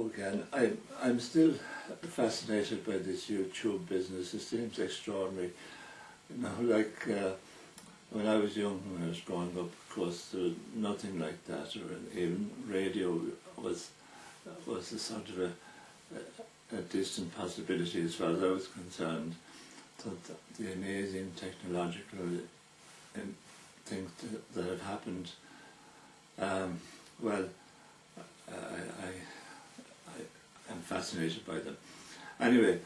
Hello again. I'm still fascinated by this YouTube business. It seems extraordinary. You know, like when I was young, when I was growing up, of course, there was nothing like that, or even radio was a sort of a distant possibility as far as I was concerned. So the amazing technological things that have happened, well, I'm fascinated by them. Anyway,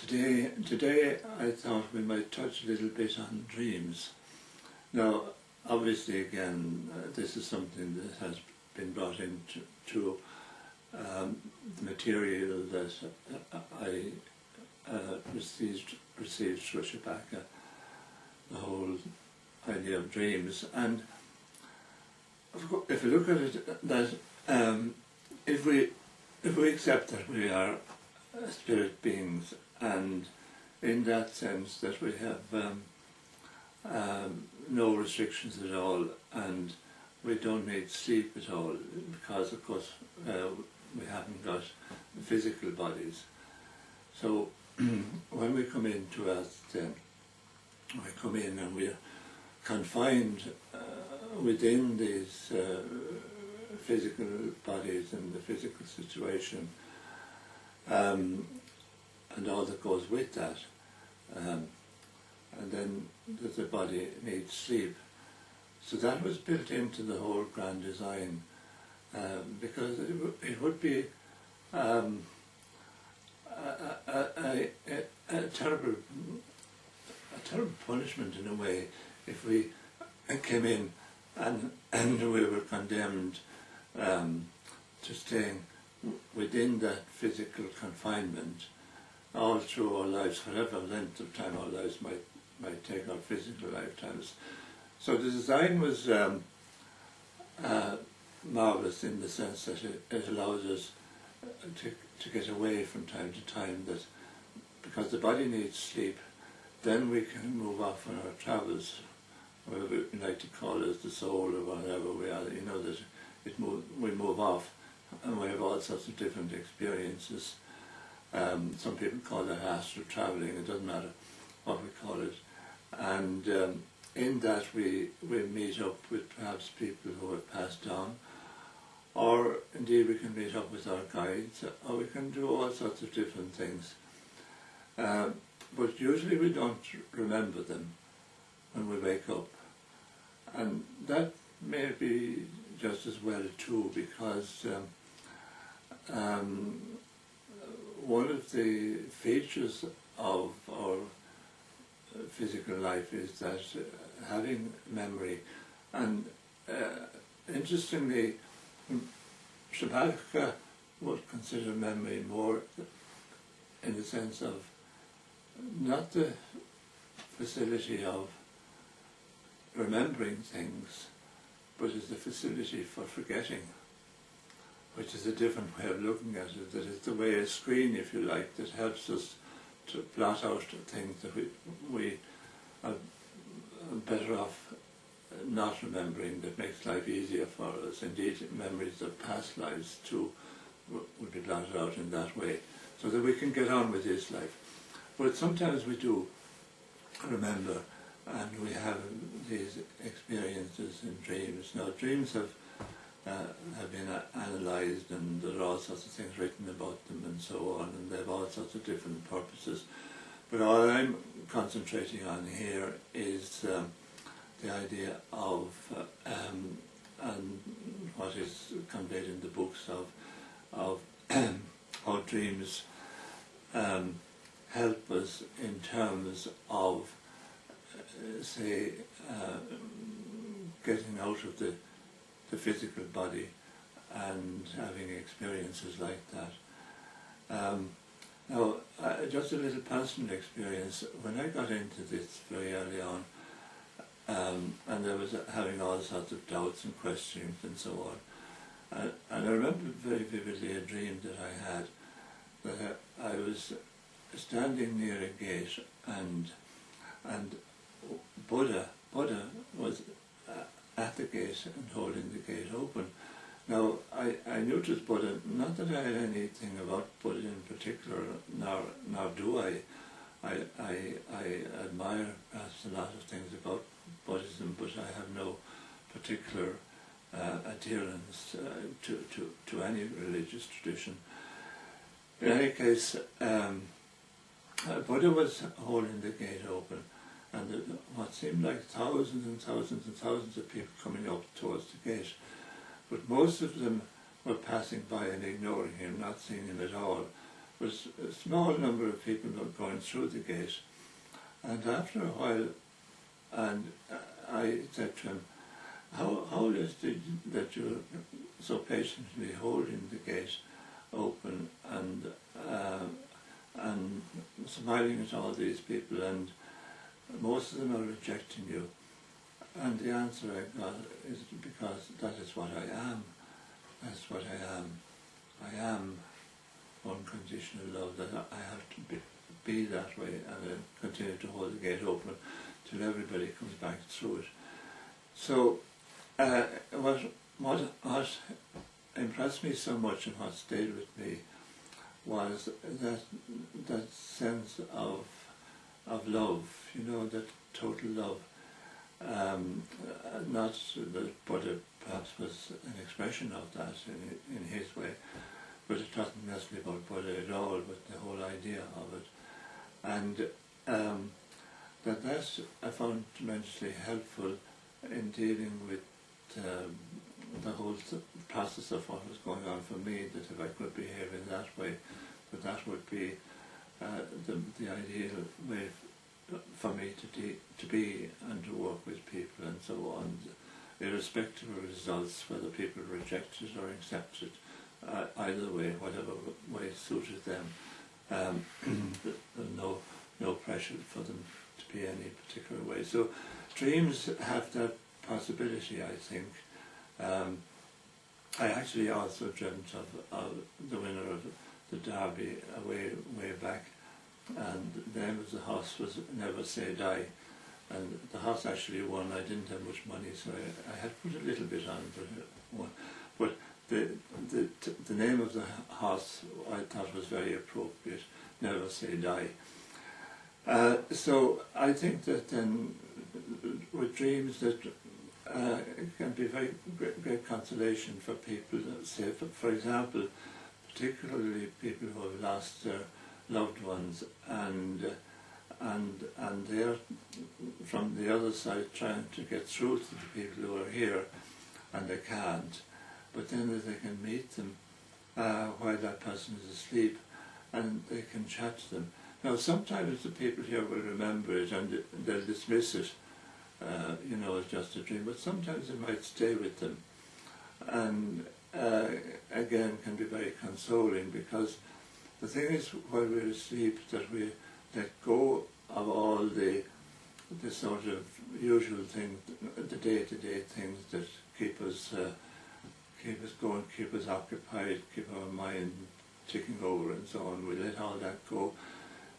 today I thought we might touch a little bit on dreams. Now, obviously, again, this is something that has been brought into the material that I received through Shabaka, the whole idea of dreams. And if you look at it, that if we accept that we are spirit beings, and in that sense that we have no restrictions at all, and we don't need sleep at all, because of course we haven't got physical bodies. So when we come into Earth, then we come in and we're confined within these physical bodies and the physical situation, and all that goes with that, and then the body needs sleep. So that was built into the whole grand design, because it would be a terrible punishment in a way if we came in and we were condemned to staying within that physical confinement all through our lives, whatever length of time our lives might take, our physical lifetimes. So the design was marvellous in the sense that it allows us to get away from time to time, that because the body needs sleep, then we can move off on our travels, whatever we like to call it, the soul or whatever we are, you know, that we move off and we have all sorts of different experiences. Some people call that astral travelling, it doesn't matter what we call it. And in that we meet up with perhaps people who have passed on, or indeed we can meet up with our guides, or we can do all sorts of different things. But usually we don't remember them when we wake up. And that may be just as well too, because one of the features of our physical life is that having memory, and interestingly, Shabaka would consider memory more in the sense of not the facility of remembering things, but as the facility for forgetting, which is a different way of looking at it. That is the way a screen, if you like, that helps us to blot out things that we are better off not remembering, that makes life easier for us. Indeed, memories of past lives too would be blotted out in that way, so that we can get on with this life. But sometimes we do remember, and we have these experiences in dreams. Now, dreams have been analysed, and there are all sorts of things written about them and so on, and they have all sorts of different purposes. But all I'm concentrating on here is the idea of, and what is conveyed in the books of how dreams help us in terms of, say, getting out of the physical body and having experiences like that. Now, just a little personal experience. When I got into this very early on, and I was having all sorts of doubts and questions and so on, and I remember very vividly a dream that I had, that I was standing near a gate, and Buddha was at the gate and holding the gate open. Now, I noticed Buddha, not that I had anything about Buddha in particular, nor do I. I admire perhaps a lot of things about Buddhism, but I have no particular adherence to any religious tradition. In any case, Buddha was holding the gate open, and what seemed like thousands and thousands and thousands of people coming up towards the gate, but most of them were passing by and ignoring him, not seeing him at all. There was a small number of people going through the gate, and after a while, and I said to him, how is it that you're so patiently holding the gate open and smiling at all these people, and most of them are rejecting you? And the answer I got is because that is what I am. That's what I am. I am unconditional love, that I have to be that way, and I continue to hold the gate open till everybody comes back through it. So what impressed me so much and what stayed with me was that sense of love, you know, that total love. Not that Buddha perhaps was an expression of that in his way, but it wasn't necessarily about Buddha at all, but the whole idea of it. And that I found tremendously helpful in dealing with the whole process of what was going on for me, that if I could behave in that way, that would be the ideal way for me to be and to work with people and so on, irrespective of results, whether people reject it or accept it, either way, whatever way suited them. There's no pressure for them to be any particular way. So dreams have that possibility, I think. I actually also dreamt of the winner of the Derby way back, and the name of the horse was Never Say Die, and the horse actually won. I didn't have much money, so I had put a little bit on, but the name of the horse I thought was very appropriate, Never Say Die. So I think that then with dreams that it can be very great consolation for people, say for example, particularly people who have lost their loved ones, and they're from the other side trying to get through to the people who are here, and they can't. But then they can meet them while that person is asleep, and they can chat to them. Now sometimes the people here will remember it and they'll dismiss it, you know, as just a dream, but sometimes it might stay with them, and again can be very consoling, because the thing is, while we're asleep, that we let go of all the sort of usual things, the day-to-day things that keep us going, keep us occupied, keep our mind ticking over and so on. We let all that go.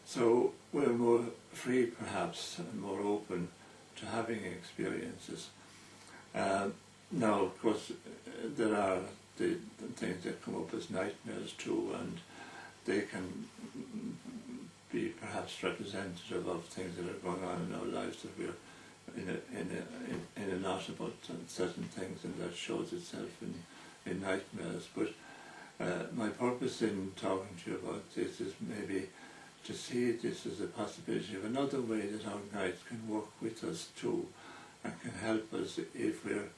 So we're more free perhaps, and more open to having experiences. Now of course there are the things that come up as nightmares too, and they can be perhaps representative of things that are going on in our lives, that we're in a knot about certain things, and that shows itself in nightmares. But my purpose in talking to you about this is maybe to see this as a possibility of another way that our guides can work with us too, and can help us if we're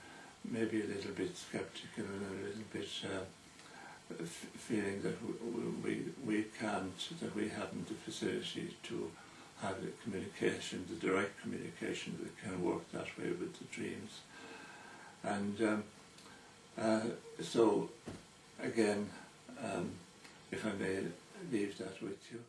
maybe a little bit sceptical and a little bit feeling that we can't, that we haven't the facility to have the communication, the direct communication that can work that way with the dreams. And so again, if I may leave that with you.